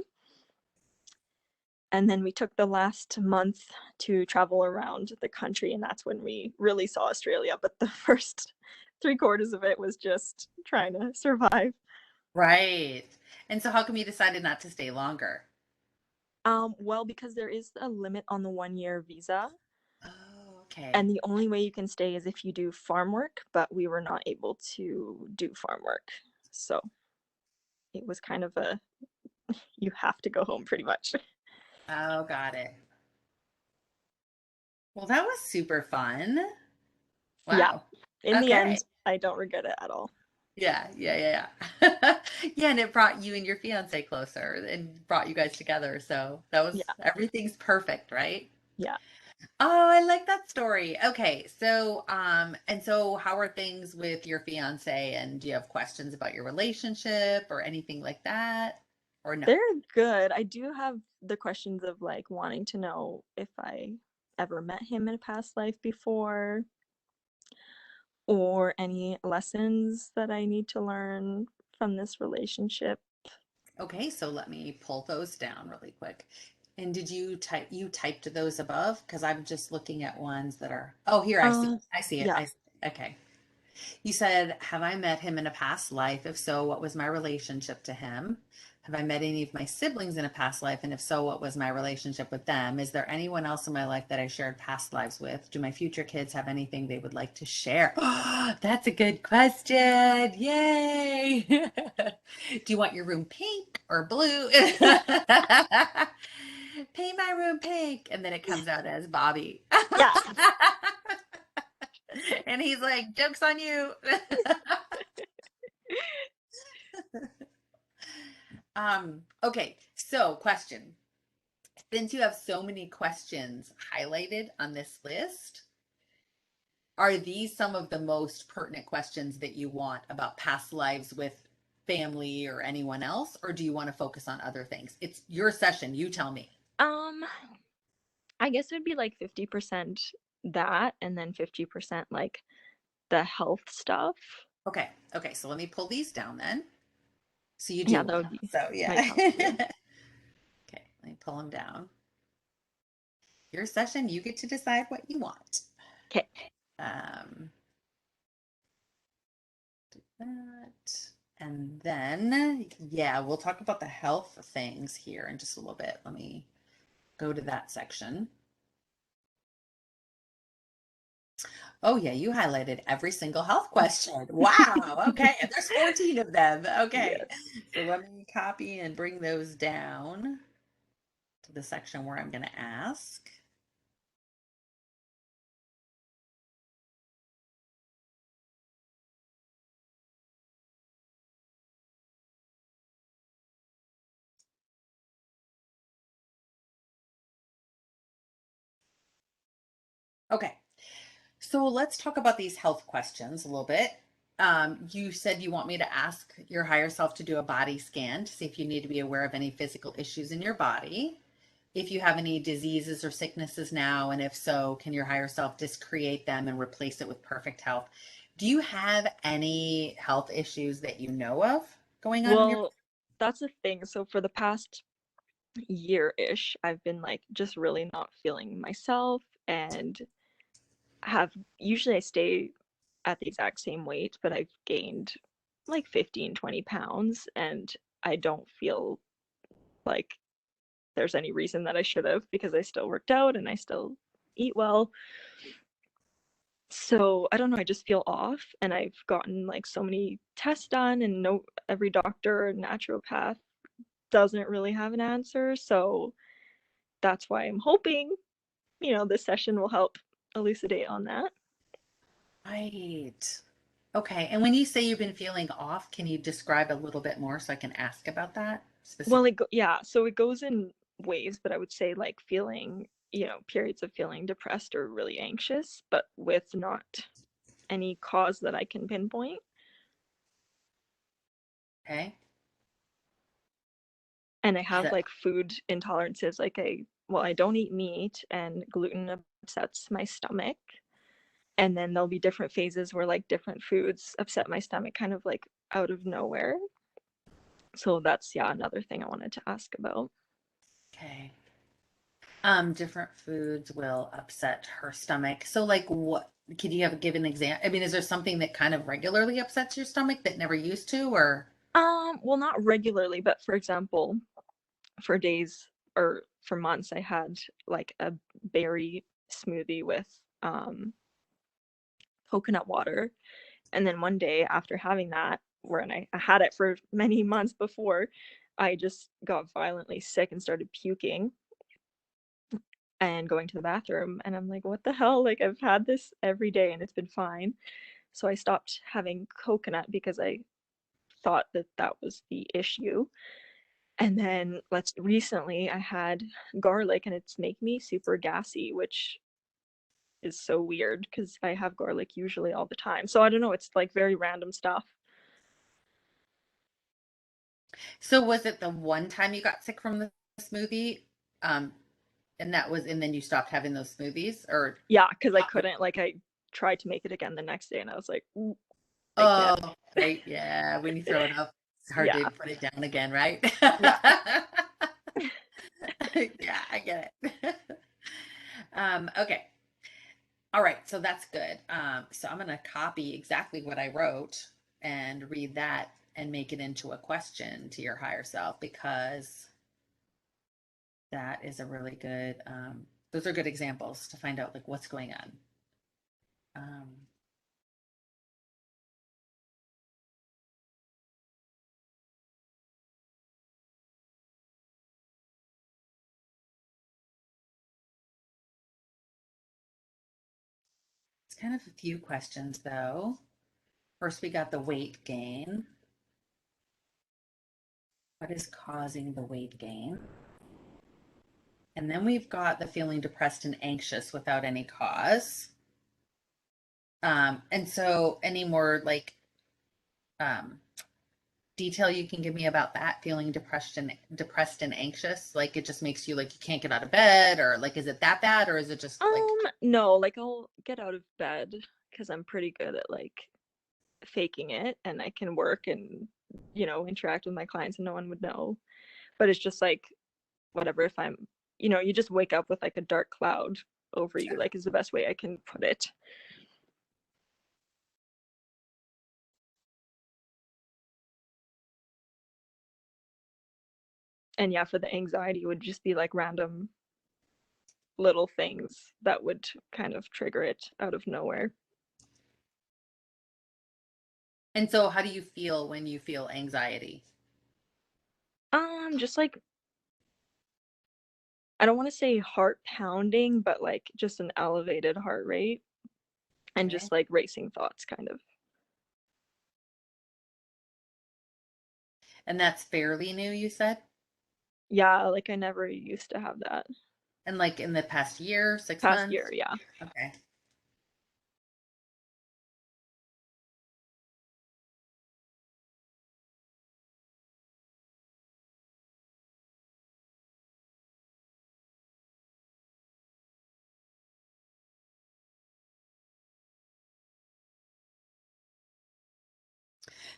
And then we took the last month to travel around the country. And that's when we really saw Australia. But the first 3/4 of it was just trying to survive. Right. And so how come you decided not to stay longer? Well, because there is a limit on the 1 year visa. Oh, okay. And the only way you can stay is if you do farm work, but we were not able to do farm work. So it was kind of a you have to go home pretty much. Oh, got it. Well, that was super fun. Yeah. Wow. In the Okay. end, I don't regret it at all. Yeah, yeah, yeah, yeah. Yeah, and it brought you and your fiance closer and brought you guys together. So that was Yeah. everything's perfect, right? Yeah. Oh, I like that story. Okay, so and so how are things with your fiance and do you have questions about your relationship or anything like that? Or no? They're good. I do have the questions of like wanting to know if I ever met him in a past life before or any lessons that I need to learn from this relationship. Okay, so let me pull those down really quick. And did you typed those above? Because I'm just looking at ones that are, oh, here I see. Uh, I see it. yeah. Okay. You said, have I met him in a past life? If so, what was my relationship to him? Have I met any of my siblings in a past life? And if so, what was my relationship with them? Is there anyone else in my life that I shared past lives with? Do my future kids have anything they would like to share? That's a good question. Yay. Do you want your room pink or blue? Paint my room pink. And then it comes out as Bobby. Yeah. And he's like, joke's on you. Okay, so question. Since you have so many questions highlighted on this list, are these some of the most pertinent questions that you want about past lives with family or anyone else, or do you want to focus on other things? It's your session, you tell me. Um, I guess it would be like 50% that and then 50% like the health stuff. Okay, okay, so let me pull these down then. So you Yeah, do that want would them. be So yeah. my top two. Okay, let me pull them down. Your session, you get to decide what you want. Okay. Um, do that. And then, yeah, we'll talk about the health things here in just a little bit. Let me go to that section. Oh, yeah, you highlighted every single health question. Wow. Okay. And there's 14 of them. Okay. Yes. So let me copy and bring those down to the section where I'm going to ask. Okay. So let's talk about these health questions a little bit. You said you want me to ask your higher self to do a body scan to see if you need to be aware of any physical issues in your body, if you have any diseases or sicknesses now, and if so, can your higher self discreate them and replace it with perfect health? Do you have any health issues that you know of going on in your? Well, that's the thing. So for the past year-ish, I've been like just really not feeling myself and have usually I stay at the exact same weight, but I've gained like 15, 20 pounds and I don't feel like there's any reason that I should have because I still worked out and I still eat well. So I don't know, I just feel off and I've gotten like so many tests done and no every doctor or naturopath doesn't really have an answer. So that's why I'm hoping, this session will help elucidate on that. Right. Okay. And when you say you've been feeling off, can you describe a little bit more so I can ask about that Well, specifically? yeah, so it goes in waves, but I would say like feeling, periods of feeling depressed or really anxious, but with not any cause that I can pinpoint. Okay. And I Is have that like food intolerances, like I don't eat meat and gluten upsets my stomach. And then there'll be different phases where like different foods upset my stomach kind of like out of nowhere. So that's, yeah, another thing I wanted to ask about. okay? Different foods will upset her stomach. So, like, what can you have give an example? I mean, is there something that kind of regularly upsets your stomach that never used to, or Well, not regularly, but for example, for days or for months, I had like a berry smoothie with um, coconut water. And then one day after having that, where I had it for many months before, I just got violently sick and started puking and going to the bathroom. And I'm like, what the hell? Like, I've had this every day and it's been fine. So I stopped having coconut because I thought that that was the issue. And then let's recently I had garlic and it's make me super gassy, which is so weird because I have garlic usually all the time. So I don't know, it's like very random stuff. so was it the one time you got sick from the smoothie? Um, and that was, and then you stopped having those smoothies, or Yeah, because I couldn't, like, I tried to make it again the next day and I was like, I can't. oh, right, yeah, when you throw it up, it's hard to Yeah, put it down again, right? yeah. Yeah, I get it. Okay. All right, so that's good. So I'm going to copy exactly what I wrote and read that and make it into a question to your higher self because that is a really good, those are good examples to find out like what's going on. Um, it's kind of a few questions though. First, we got the weight gain. What is causing the weight gain? And then we've got the feeling depressed and anxious without any cause. And so any more like um, detail you can give me about that feeling depressed and anxious? Like it just makes you like you can't get out of bed, or like is it that bad, or is it just like No, like I'll get out of bed because I'm pretty good at like faking it and I can work and, interact with my clients and no one would know. But it's just like whatever if I'm, you just wake up with like a dark cloud over you, like is the best way I can put it. And yeah, for the anxiety, it would just be like random little things that would kind of trigger it out of nowhere. And so how do you feel when you feel anxiety? Just like, I don't want to say heart pounding, but like just an elevated heart rate and Okay. just like racing thoughts, kind of. And that's fairly new, you said? Yeah, like I never used to have that. And like in the past year, six Past year, months? yeah. Okay.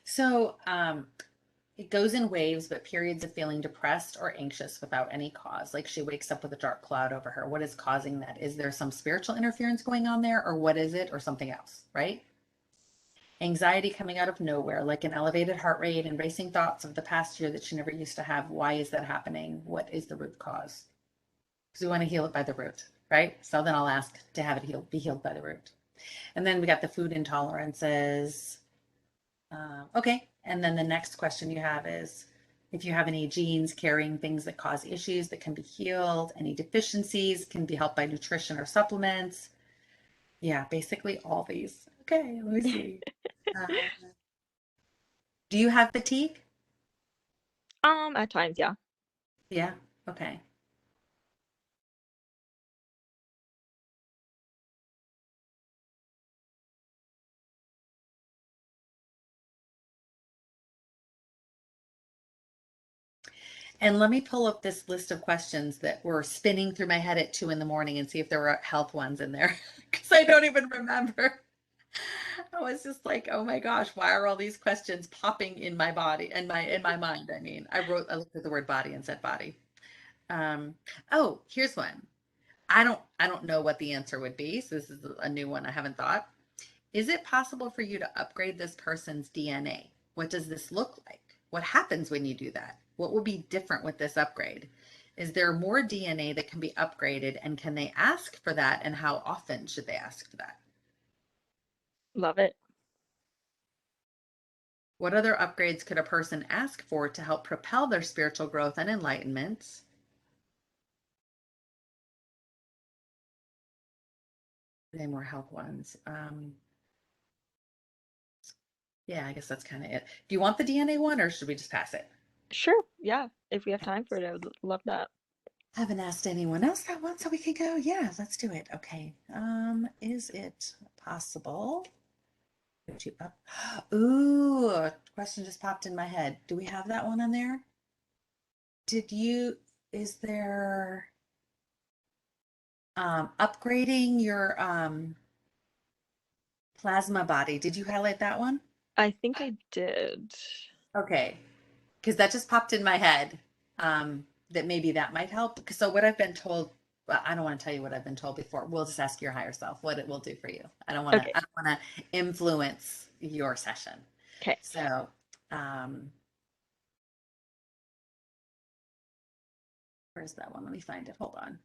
So, it goes in waves, but periods of feeling depressed or anxious without any cause. Like she wakes up with a dark cloud over her. What is causing that? Is there some spiritual interference going on there, or what is it, or something else, right? Anxiety coming out of nowhere, like an elevated heart rate and racing thoughts of the past year that she never used to have. Why is that happening? What is the root cause? Because we want to heal it by the root, right? So then I'll ask to have it healed, be healed by the root. And then we got the food intolerances. Okay. And then the next question you have is if you have any genes carrying things that cause issues that can be healed, any deficiencies can be helped by nutrition or supplements. Yeah, basically all these. Okay, let me see. Uh, do you have fatigue? At times, yeah. Yeah. Okay. And let me pull up this list of questions that were spinning through my head at 2 in the morning and see if there were health ones in there because I don't even remember. I was just like, oh my gosh, why are all these questions popping in my body and my mind? I mean, I looked at the word body and said body. Um, oh, here's one. I don't know what the answer would be. So this is a new one I haven't thought. Is it possible for you to upgrade this person's DNA? What does this look like? What happens when you do that? What will be different with this upgrade? Is there more DNA that can be upgraded and can they ask for that? And how often should they ask for that? Love it. What other upgrades could a person ask for to help propel their spiritual growth and enlightenment? Any more health ones? Yeah, I guess that's kind of it. Do you want the DNA one or should we just pass it? Sure, yeah. If we have time for it, I would love that. I haven't asked anyone else that one, so we can go. Yeah, let's do it. Okay. Is it possible? Ooh, a question just popped in my head. Do we have that one on there? Did you, is there upgrading your plasma body? Did you highlight that one? I think I did. Okay, because that just popped in my head. That maybe that might help. So what I've been told, well, I don't want to tell you what I've been told before. We'll just ask your higher self what it will do for you. Okay, I don't want to influence your session. okay. So, um, where's that one? Let me find it. Hold on.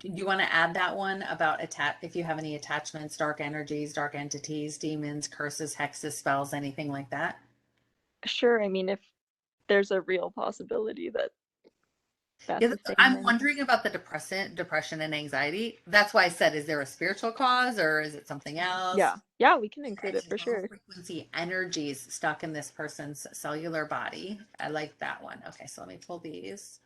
Do you want to add that one about if you have any attachments, dark energies, dark entities, demons, curses, hexes, spells, anything like that? Sure, I mean, if there's a real possibility that Yeah, that's a thing, I'm then wondering about the depression and anxiety. That's why I said, is there a spiritual cause or is it something else? yeah. Yeah, we can include it It's for low sure. frequency energies stuck in this person's cellular body. I like that one. Okay, so let me pull these.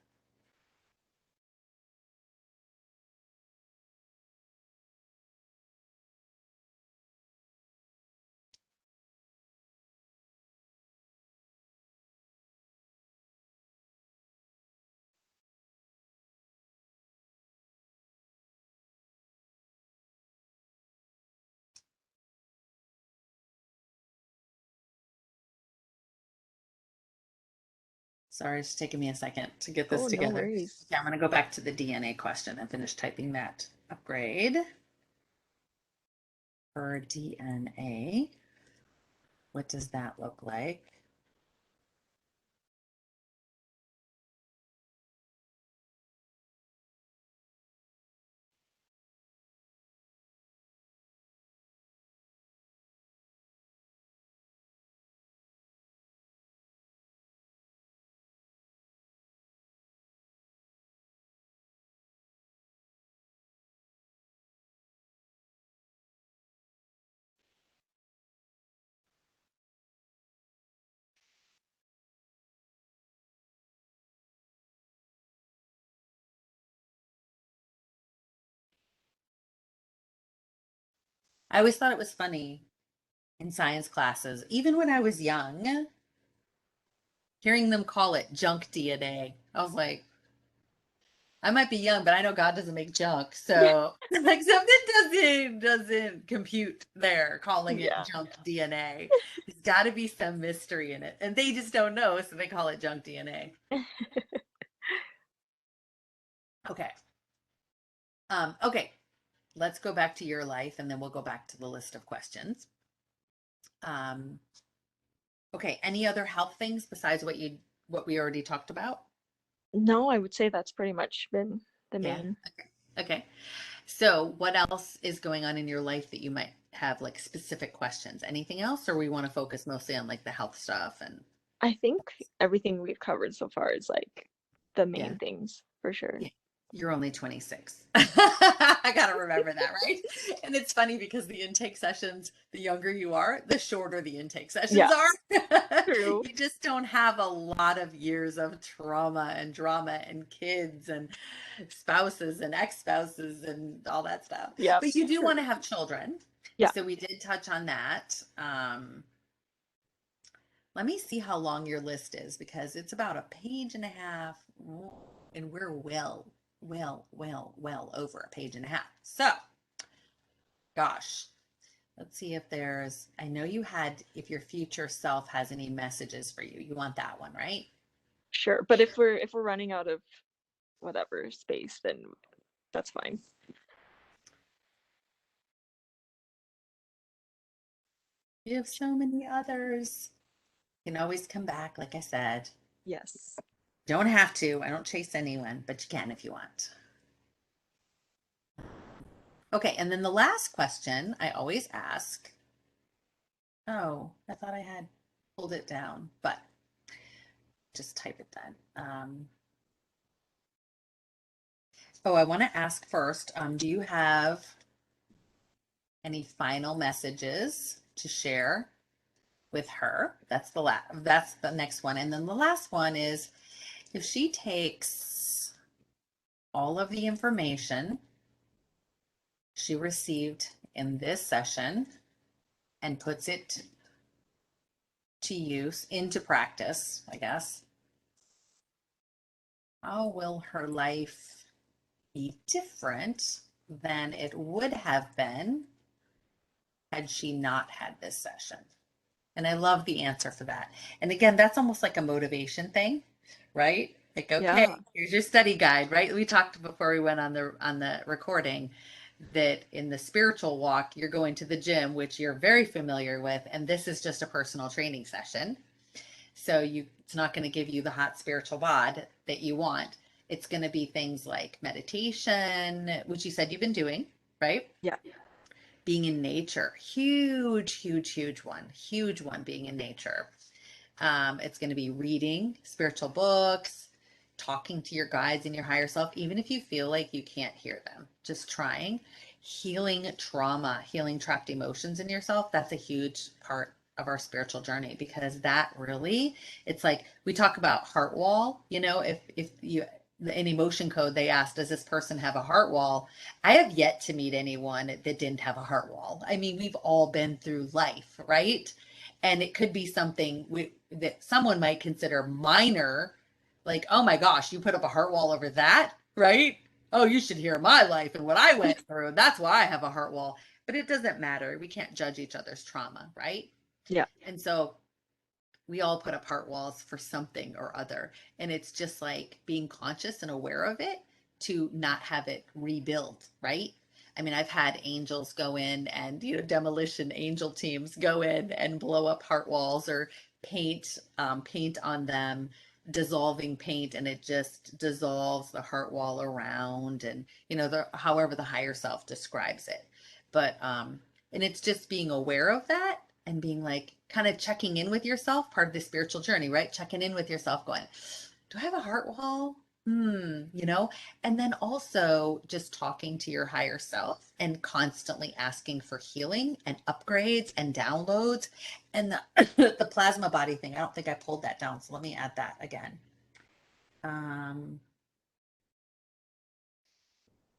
Sorry, it's taking me a second to get this Oh, no together. worries. Okay, I'm going to go back to the DNA question and finish typing that. Upgrade for DNA. What does that look like? I always thought it was funny in science classes, even when I was young, hearing them call it junk DNA. I was like, I might be young, but I know God doesn't make junk. So like something doesn't compute there calling it Yeah. junk DNA. There's got to be some mystery in it. And they just don't know, so they call it junk DNA. Okay. Okay. Let's go back to your life and then we'll go back to the list of questions. Um, okay, any other health things besides what we already talked about? No, I would say that's pretty much been the Yeah. main. Okay. Okay. So, what else is going on in your life that you might have like specific questions? Anything else, or we want to focus mostly on like the health stuff and I think everything we've covered so far is like the yeah, main things for sure. yeah. You're only 26. I gotta remember that, right? And it's funny because the intake sessions, the younger you are, the shorter the intake sessions Yeah, are. true. You just don't have a lot of years of trauma and drama and kids and spouses and ex-spouses and all that stuff. Yeah, But you do true. want to have children. Yeah, So we did touch on that. Let me see how long your list is because it's about a page and a half, and we're well over a page and a half. So, gosh, let's see if there's, I know you had, if your future self has any messages for you. You want that one, right? sure. But if we're running out of whatever space, then that's fine. You have so many others. You can always come back, like I said. Yes. Don't have to. I don't chase anyone, but you can if you want. Okay, and then the last question I always ask. Oh, I thought I had pulled it down, but just type it then. Oh, I want to ask first, do you have any final messages to share with her? That's the next one. And then the last one is if she takes all of the information she received in this session and puts it to use into practice, I guess, how will her life be different than it would have been had she not had this session? And I love the answer for that. And again, that's almost like a motivation thing, right? Like, Yeah. okay, here's your study guide, right? We talked before we went on the recording that in the spiritual walk, you're going to the gym, which you're very familiar with, and this is just a personal training session. So it's not going to give you the hot spiritual bod that you want. It's going to be things like meditation, which you said you've been doing, right? Yeah. Being in nature, huge one being in nature. It's going to be reading spiritual books, talking to your guides and your higher self, even if you feel like you can't hear them, just trying. Healing trauma, healing trapped emotions in yourself. That's a huge part of our spiritual journey because that really, it's like we talk about heart wall, if you, in emotion code, they asked, does this person have a heart wall? I have yet to meet anyone that didn't have a heart wall. I mean, we've all been through life, right? And it could be something that someone might consider minor, like, oh my gosh, you put up a heart wall over that, right? Oh, you should hear my life and what I went through. That's why I have a heart wall. But it doesn't matter. We can't judge each other's trauma, right? Yeah. And so we all put up heart walls for something or other. And it's just like being conscious and aware of it to not have it rebuild, right? I mean, I've had angels go in and, demolition angel teams go in and blow up heart walls or paint on them, dissolving paint, and it just dissolves the heart wall around, and, however the higher self describes it. But, and it's just being aware of that and being like kind of checking in with yourself, part of the spiritual journey, right? Checking in with yourself, going, do I have a heart wall? And then also just talking to your higher self and constantly asking for healing and upgrades and downloads. And the plasma body thing, I don't think I pulled that down. So let me add that again. Um,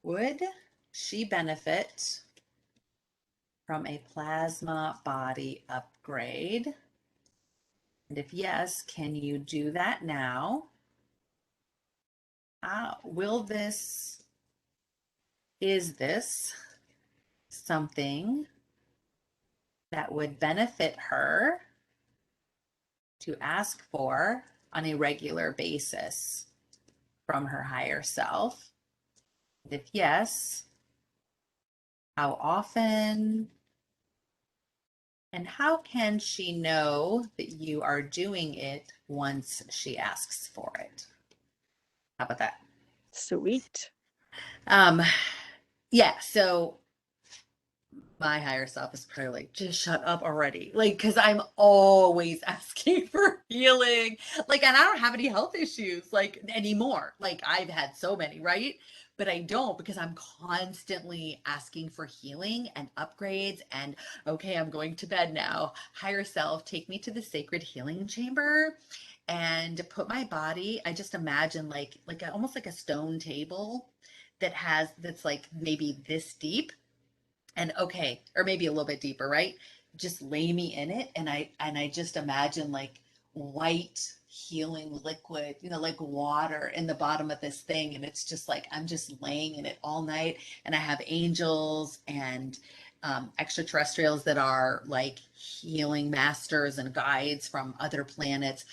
would she benefit from a plasma body upgrade? And if yes, can you do that now? Is this something that would benefit her to ask for on a regular basis from her higher self? If yes, how often? And how can she know that you are doing it once she asks for it? How about that? Sweet. Um, yeah, so my higher self is probably like, just shut up already. Like, because I'm always asking for healing. Like, and I don't have any health issues like anymore. Like, I've had so many, right? But I don't, because I'm constantly asking for healing and upgrades. And okay, I'm going to bed now. Higher self, take me to the sacred healing chamber and put my body. I just imagine almost like a stone table that's like maybe this deep, and okay, or maybe a little bit deeper, right? Just lay me in it, and I just imagine like white healing liquid, like water in the bottom of this thing, and it's just like I'm just laying in it all night, and I have angels and extraterrestrials that are like healing masters and guides from other planets,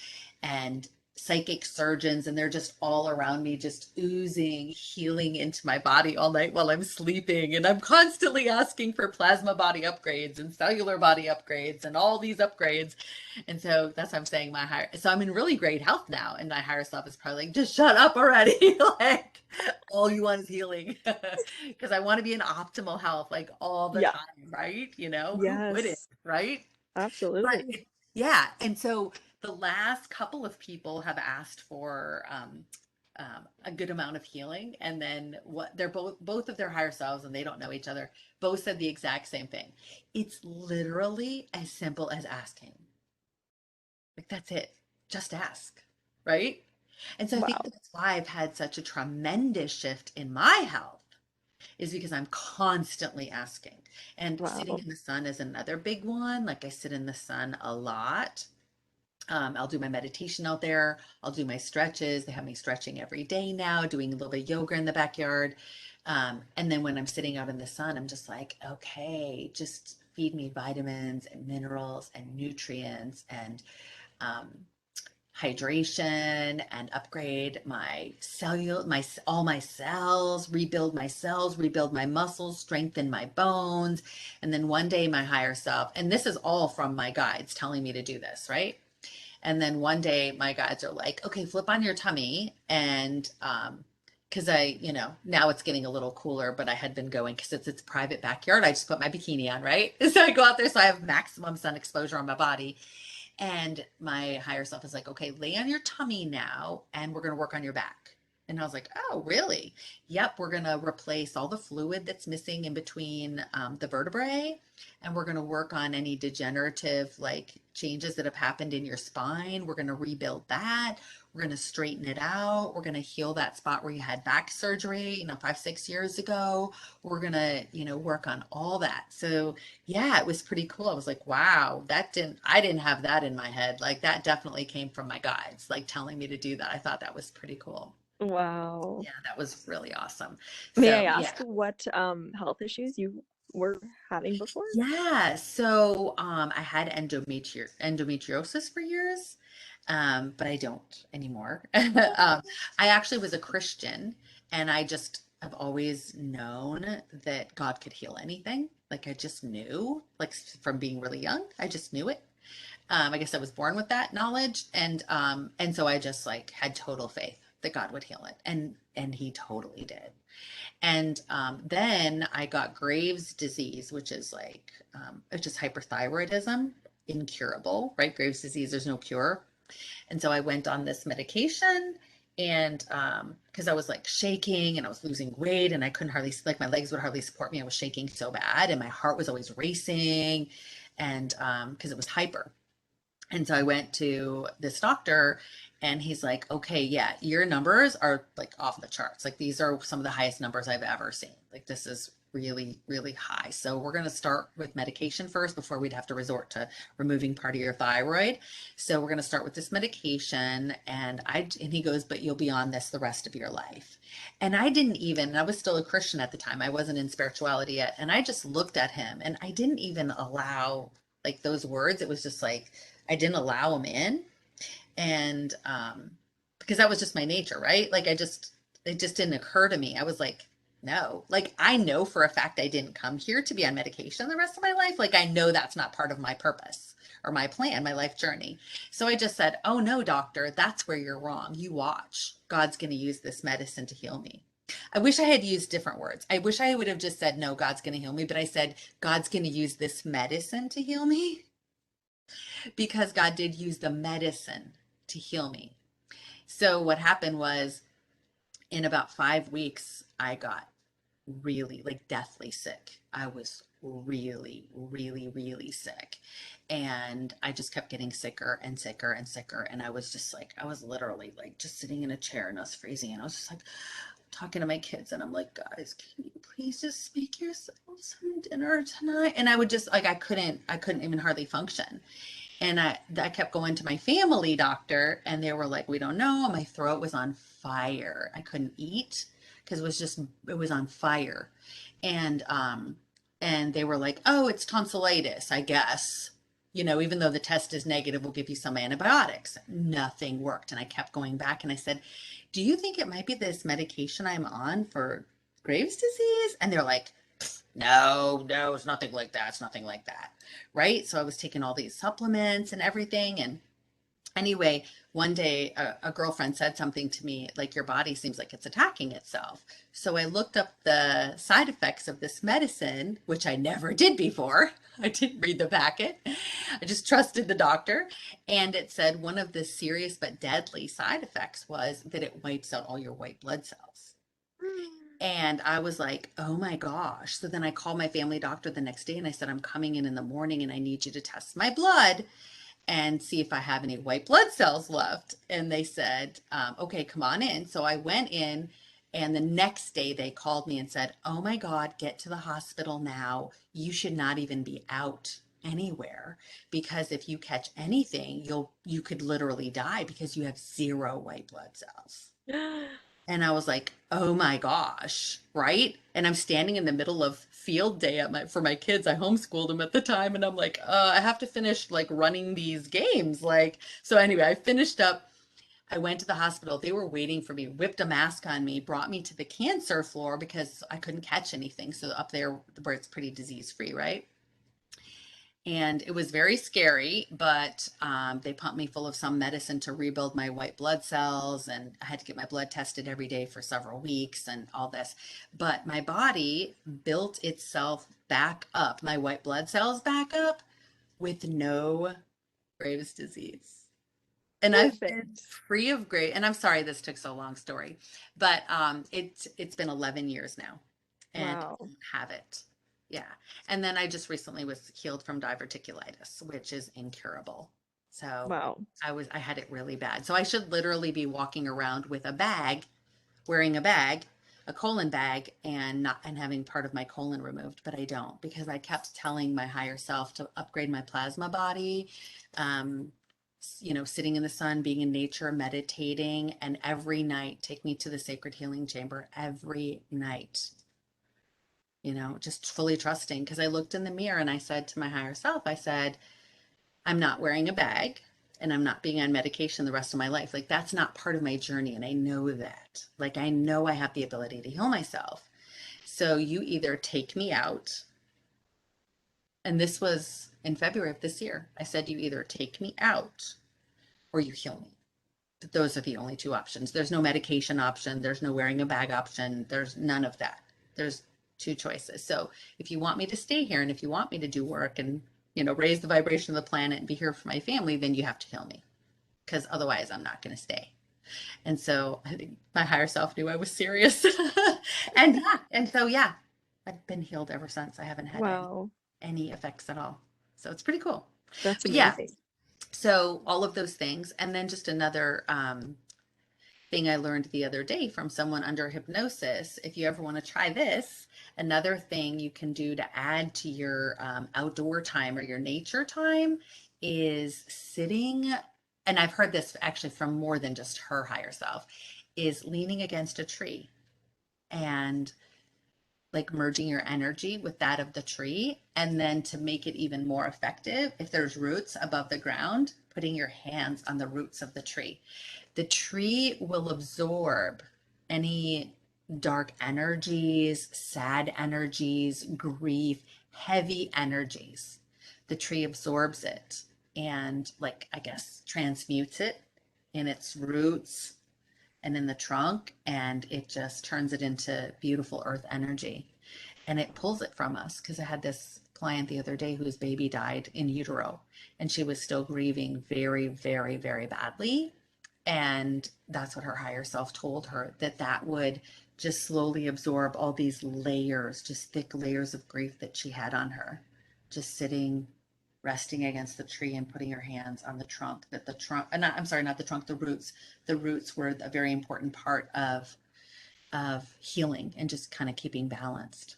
and psychic surgeons, and they're just all around me, just oozing healing into my body all night while I'm sleeping. And I'm constantly asking for plasma body upgrades and cellular body upgrades and all these upgrades. And so that's what I'm saying. So I'm in really great health now, and my higher self is probably like, just shut up already. Like, all you want is healing. Because I want to be in optimal health like all the Yeah. time, right? Who wouldn't, Yes. right? But Absolutely. yeah, and so the last couple of people have asked for a good amount of healing, and then what they're both of their higher selves, and they don't know each other. Both said the exact same thing. It's literally as simple as asking. Like, that's it. Just ask, right? And so I think Wow. that's why I've had such a tremendous shift in my health, is because I'm constantly asking. And sitting Wow. in the sun is another big one. Like, I sit in the sun a lot. I'll do my meditation out there. I'll do my stretches. They have me stretching every day now, doing a little bit of yoga in the backyard. And then when I'm sitting out in the sun, I'm just like, okay, just feed me vitamins and minerals and nutrients and um, hydration, and upgrade my cellular, all my cells, rebuild my muscles, strengthen my bones. And then one day my higher self, and this is all from my guides telling me to do this, right? And then one day my guides are like, okay, flip on your tummy. And because now it's getting a little cooler, but I had been going, because it's a private backyard. I just put my bikini on, right? So I go out there, so I have maximum sun exposure on my body. And my higher self is like, okay, lay on your tummy now, and we're going to work on your back. And I was like, oh, really? Yep, we're going to replace all the fluid that's missing in between the vertebrae. And we're going to work on any degenerative like changes that have happened in your spine. We're going to rebuild that. We're going to straighten it out. We're going to heal that spot where you had back surgery, 5, 6 years ago. We're going to, work on all that. So yeah, it was pretty cool. I was like, wow, I didn't have that in my head. Like, that definitely came from my guides, like telling me to do that. I thought that was pretty cool. Wow. Yeah, that was really awesome. May So I yeah, ask what health issues you were having before? Yeah, so I had endometriosis for years, but I don't anymore. I actually was a Christian, and I just have always known that God could heal anything. Like I just knew, like from being really young, I just knew it. I guess I was born with that knowledge, and so I just like had total faith that God would heal it, and He totally did. And then I got Graves' disease, which is like it's just hyperthyroidism, incurable, right? Graves' disease, there's no cure. And so I went on this medication, and because I was like shaking and I was losing weight and I couldn't hardly, like my legs would hardly support me. I was shaking so bad and my heart was always racing, and because it was hyper. And so I went to this doctor, and he's like, okay, yeah, your numbers are like off the charts. Like these are some of the highest numbers I've ever seen. Like this is really, really high. So we're going to start with medication first before we'd have to resort to removing part of your thyroid. So we're going to start with this medication. And he goes, but you'll be on this the rest of your life. And I didn't even, I was still a Christian at the time. I wasn't in spirituality yet. And I just looked at him and I didn't even allow like those words. It was just like, I didn't allow him in. And because that was just my nature, right? Like it just didn't occur to me. I was like, no, like I know for a fact I didn't come here to be on medication the rest of my life. Like I know that's not part of my purpose or my plan, my life journey. So I just said, oh no, doctor, that's where you're wrong. You watch. God's going to use this medicine to heal me. I wish I had used different words. I wish I would have just said, no, God's going to heal me. But I said, God's going to use this medicine to heal me because God did use the medicine to heal me. So what happened was in about 5 weeks, I got really like deathly sick. I was really, really, really sick. And I just kept getting sicker and sicker and sicker. And I was just like, I was literally like just sitting in a chair and I was freezing. And I was just like talking to my kids. And I'm like, guys, can you please just make yourselves some dinner tonight? And I would just like, I couldn't even hardly function. And I kept going to my family doctor, and they were like, "We don't know." My throat was on fire. I couldn't eat because it was on fire, and and they were like, "Oh, it's tonsillitis, I guess." You know, even though the test is negative, we'll give you some antibiotics. Nothing worked, and I kept going back, and I said, "Do you think it might be this medication I'm on for Graves' disease?" And they're like, no, no, it's nothing like that. It's nothing like that. Right. So I was taking all these supplements and everything. And anyway, one day a girlfriend said something to me like, your body seems like it's attacking itself. So I looked up the side effects of this medicine, which I never did before. I didn't read the packet. I just trusted the doctor. And it said one of the serious but deadly side effects was that it wipes out all your white blood cells. And I was like, oh my gosh. So then I called my family doctor the next day and I said, I'm coming in the morning and I need you to test my blood and see if I have any white blood cells left. And they said, okay, come on in. So I went in, and the next day they called me and said, oh my God, get to the hospital now. You should not even be out anywhere because if you catch anything, you could literally die because you have zero white blood cells. And I was like, oh my gosh, right? And I'm standing in the middle of field day at for my kids. I homeschooled them at the time, and I'm like, I have to finish like running these games. Like, so anyway, I finished up. I went to the hospital. They were waiting for me, whipped a mask on me, brought me to the cancer floor because I couldn't catch anything. So up there where it's pretty disease free, right? And it was very scary, but they pumped me full of some medicine to rebuild my white blood cells, and I had to get my blood tested every day for several weeks and all this. But my body built itself back up, my white blood cells back up with no Graves' disease. And I've been Perfect. free of Graves. And I'm sorry this took so long story, but it's been 11 years now, and I Wow. don't have it. Yeah. And then I just recently was healed from diverticulitis, which is incurable. So Wow. I had it really bad. So I should literally be walking around with a bag, wearing a bag, a colon bag, and not and having part of my colon removed, but I don't because I kept telling my higher self to upgrade my plasma body. Um, sitting in the sun, being in nature, meditating, and every night take me to the sacred healing chamber every night. just fully trusting. Because I looked in the mirror and I said to my higher self, I said, I'm not wearing a bag and I'm not being on medication the rest of my life. Like, that's not part of my journey. And I know that. Like, I know I have the ability to heal myself. So you either take me out, and this was in February of this year. I said, you either take me out or you heal me. But those are the only two options. There's no medication option. There's no wearing a bag option. There's none of that. There's two choices. So if you want me to stay here and if you want me to do work and, raise the vibration of the planet and be here for my family, then you have to heal me because otherwise I'm not going to stay. And so I think my higher self knew I was serious. And so I've been healed ever since. I haven't had Wow, any effects at all. So it's pretty cool. that's But yeah, amazing. so all of those things. And then just another thing I learned the other day from someone under hypnosis. If you ever want to try this, another thing you can do to add to your outdoor time or your nature time is sitting. And I've heard this actually from more than just her higher self, is leaning against a tree and like merging your energy with that of the tree. And then to make it even more effective, if there's roots above the ground, putting your hands on the roots of the tree. The tree will absorb any dark energies, sad energies, grief, heavy energies. The tree absorbs it and, like, I guess, transmutes it in its roots and in the trunk, and it just turns it into beautiful earth energy. And it pulls it from us because I had this client the other day whose baby died in utero and she was still grieving very, very, very badly. And that's what her higher self told her, that that would just slowly absorb all these layers, just thick layers of grief that she had on her, just sitting, resting against the tree and putting her hands on the trunk. That the trunk, I'm sorry, not the trunk, the roots. The roots were a very important part of healing and just kind of keeping balanced.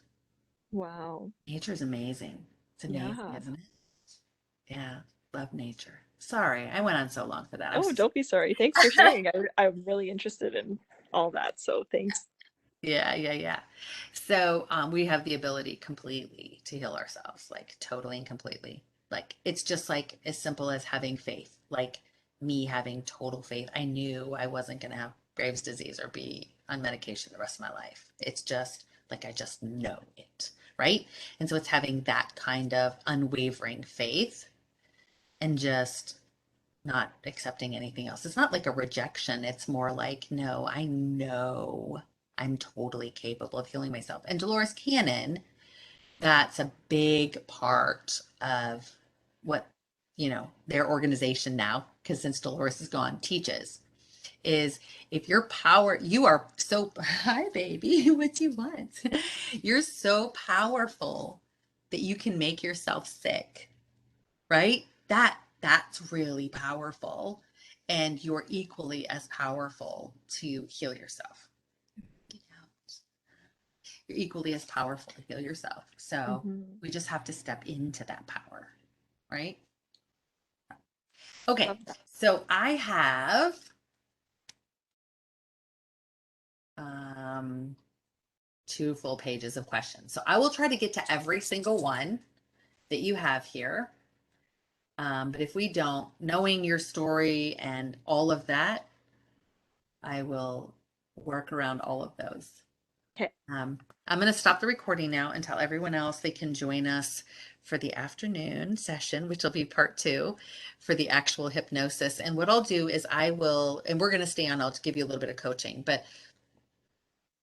Wow. Nature is amazing. It's amazing, Yeah. isn't it? Yeah, love nature. Sorry, I went on so long for that. I'm Oh, so don't be sorry. Thanks for sharing. I'm really interested in all that, so thanks. Yeah, yeah, yeah. So we have the ability completely to heal ourselves, like totally and completely. Like it's just like as simple as having faith, like me having total faith. I knew I wasn't going to have Graves' disease or be on medication the rest of my life. It's just like I just know it, right? And so it's having that kind of unwavering faith and just not accepting anything else. It's not like a rejection. It's more like, no, I know I'm totally capable of healing myself. And Dolores Cannon, that's a big part of what, their organization now, because since Dolores is gone, teaches is if your power, you are so, hi, baby, what you want? You're so powerful that you can make yourself sick, right? That's really powerful. And you're equally as powerful to heal yourself. You're equally as powerful to heal yourself. So Hmm. we just have to step into that power, right? Okay, Love that. so I have um, two full pages of questions. So I will try to get to every single one that you have here. But if we don't, knowing your story and all of that, I will work around all of those. Okay. Um, I'm going to stop the recording now and tell everyone else they can join us for the afternoon session, which will be part two for the actual hypnosis. And what I'll do is I will, and we're going to stay on, I'll give you a little bit of coaching, but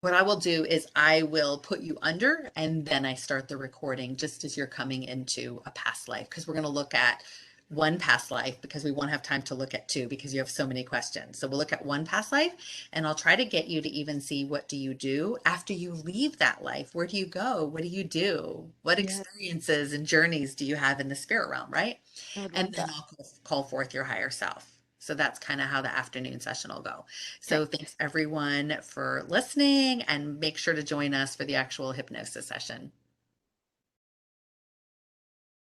what I will do is I will put you under and then I start the recording just as you're coming into a past life because we're going to look at one past life because we won't have time to look at two because you have so many questions. So we'll look at one past life and I'll try to get you to even see what do you do after you leave that life? Where do you go? What do you do? What Yeah, experiences and journeys do you have in the spirit realm, right? I would And love then that. I'll call forth your higher self. So that's kind of how the afternoon session will go. Okay. So thanks everyone for listening and make sure to join us for the actual hypnosis session.